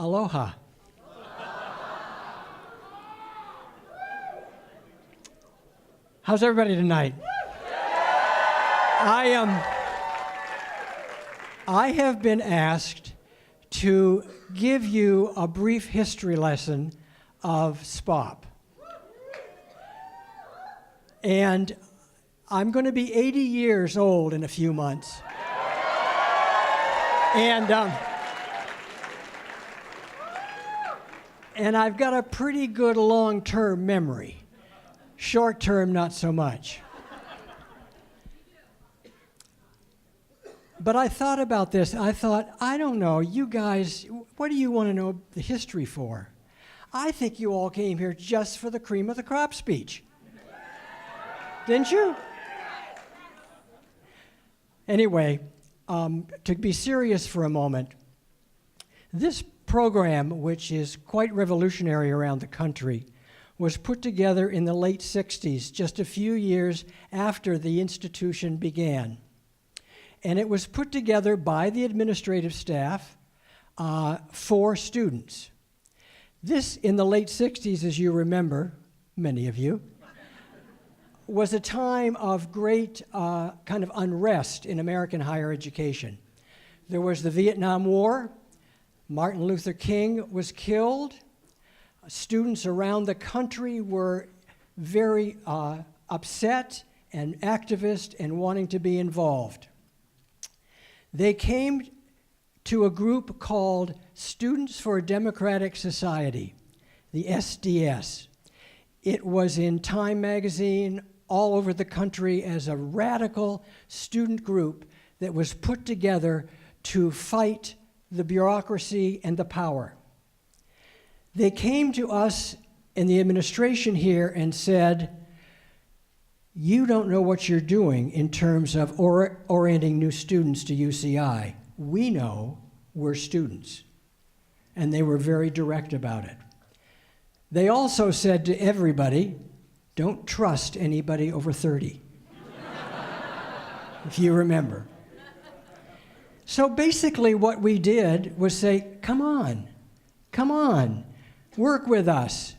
Aloha. How's everybody tonight? I have been asked to give you a brief history lesson of SPOP. And I'm going to be 80 years old in a few months. And I've got a pretty good long-term memory. Short-term, not so much. But I thought about this. I thought, I don't know, you guys, what do you want to know the history for? I think you all came here just for the cream of the crop speech. Didn't you? Anyway, to be serious for a moment, this program, which is quite revolutionary around the country, was put together in the late 60s, just a few years after the institution began. And it was put together by the administrative staff for students. This, in the late 60s, as you remember, many of you, was a time of great kind of unrest in American higher education. There was the Vietnam War. Martin Luther King was killed. Students around the country were very upset and activist and wanting to be involved. They came to a group called Students for a Democratic Society, the SDS. It was in Time magazine all over the country as a radical student group that was put together to fight the bureaucracy and the power. They came to us in the administration here and said, you don't know what you're doing in terms of orienting new students to UCI. We know we're students. And they were very direct about it. They also said to everybody, don't trust anybody over 30, if you remember. So basically what we did was say, come on, work with us,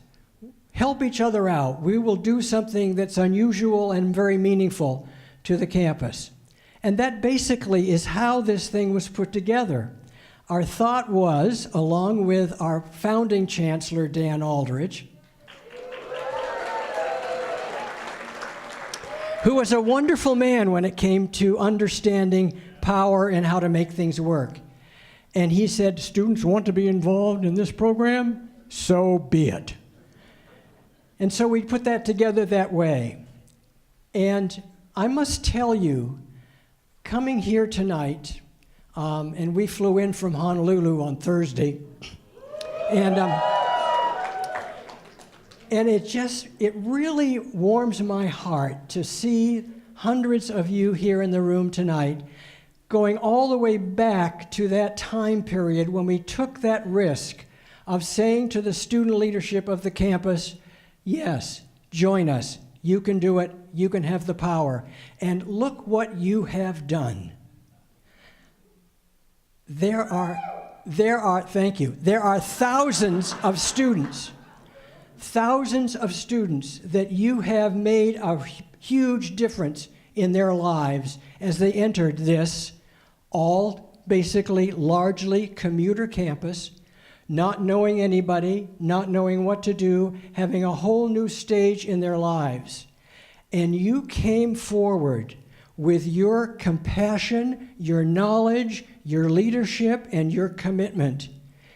help each other out. We will do something that's unusual and very meaningful to the campus. And that basically is how this thing was put together. Our thought was, along with our founding chancellor, Dan Aldrich, who was a wonderful man when it came to understanding power and how to make things work. And he said, students want to be involved in this program? So be it. And so we put that together that way. And I must tell you, coming here tonight, and we flew in from Honolulu on Thursday, and it really warms my heart to see hundreds of you here in the room tonight going all the way back to that time period when we took that risk of saying to the student leadership of the campus, yes, join us. You can do it. You can have the power. And look what you have done. There are thousands of students that you have made a huge difference in their lives as they entered this all basically largely commuter campus, not knowing anybody, not knowing what to do, having a whole new stage in their lives. And you came forward with your compassion, your knowledge, your leadership, and your commitment.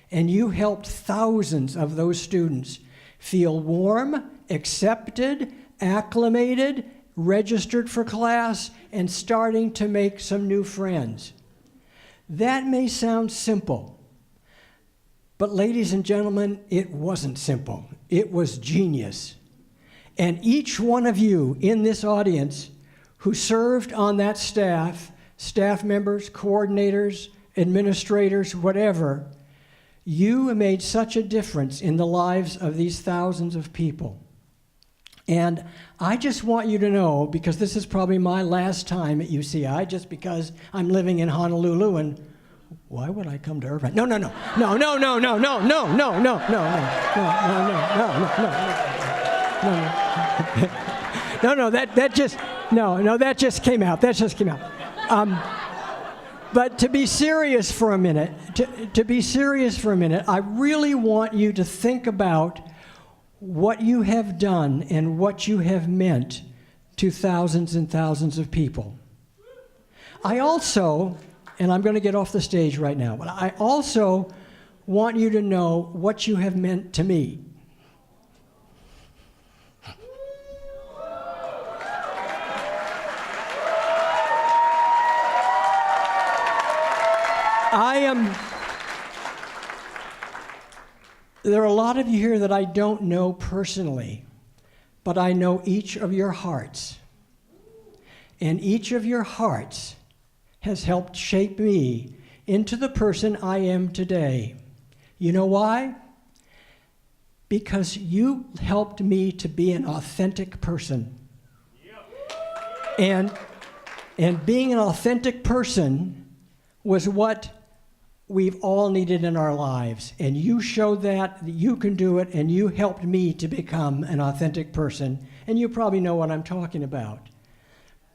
And you helped thousands of those students feel warm, accepted, acclimated, registered for class, and starting to make some new friends. That may sound simple, but ladies and gentlemen, it wasn't simple. It was genius. And each one of you in this audience who served on that staff members, coordinators, administrators, whatever, you made such a difference in the lives of these thousands of people. And I just want you to know, because this is probably my last time at UCI, just because I'm living in Honolulu and Why would I come to Irvine? No. No. That just came out. But to be serious for a minute, I really want you to think about what you have done and what you have meant to thousands and thousands of people. I also, and I'm going to get off the stage right now, but I also want you to know what you have meant to me. There are a lot of you here that I don't know personally, but I know each of your hearts. And each of your hearts has helped shape me into the person I am today. You know why? Because you helped me to be an authentic person. And being an authentic person was what we've all needed in our lives. And you showed that you can do it, and you helped me to become an authentic person. And you probably know what I'm talking about.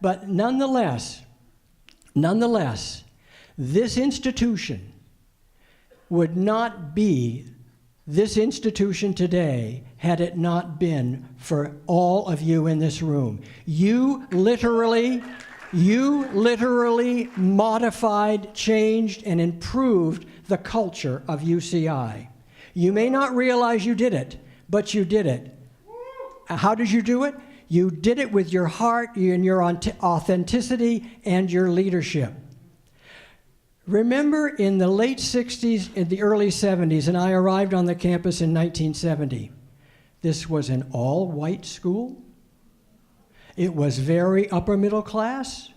But nonetheless, this institution would not be this institution today had it not been for all of you in this room. You literally modified, changed, and improved the culture of UCI. You may not realize you did it, but you did it. How did you do it? You did it with your heart and your authenticity and your leadership. Remember in the late 60s and the early 70s, and I arrived on the campus in 1970. This was an all-white school. It was very upper middle class.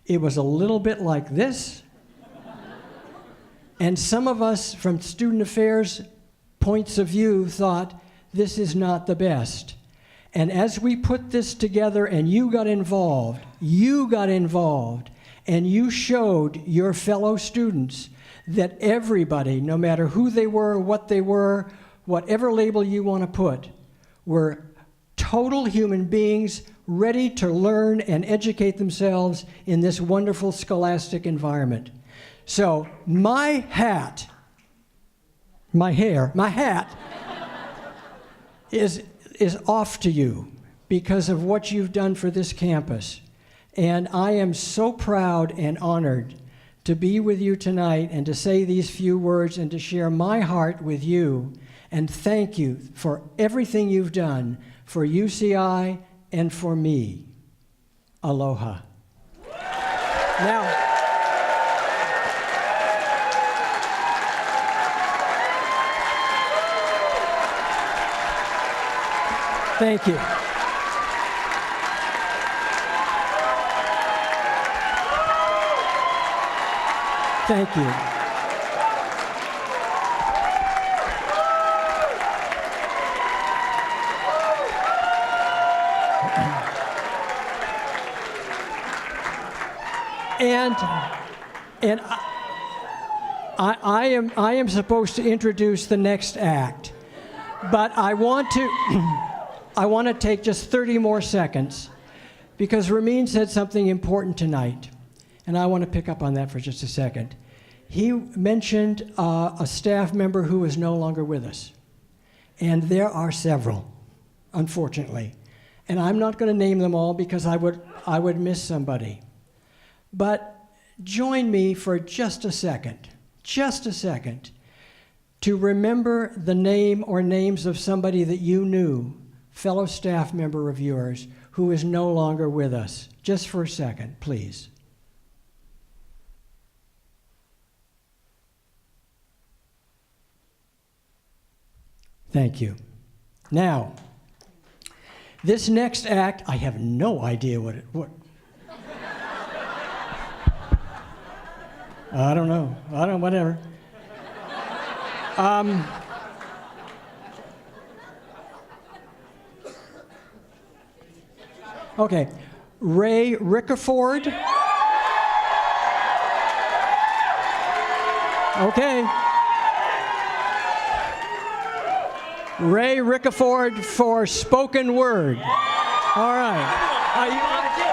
It was a little bit like this. And some of us from student affairs points of view thought, this is not the best. And as we put this together and you got involved, and you showed your fellow students that everybody, no matter who they were, what they were, whatever label you want to put, were total human beings ready to learn and educate themselves in this wonderful scholastic environment. So my hat is off to you because of what you've done for this campus. And I am so proud and honored to be with you tonight and to say these few words and to share my heart with you. And thank you for everything you've done for UCI and for me. Aloha. Now, thank you. Thank you. And I am supposed to introduce the next act, but I want to take just 30 more seconds because Ramin said something important tonight, and I want to pick up on that for just a second. He mentioned a staff member who is no longer with us, and there are several, unfortunately, and I'm not going to name them all because I would miss somebody. But join me for just a second, to remember the name or names of somebody that you knew, fellow staff member of yours, who is no longer with us. Just for a second, please. Thank you. Now, this next act, I have no idea what. I don't know, whatever. Okay, Ray Rickeford. Okay. Ray Rickeford for spoken word. All right.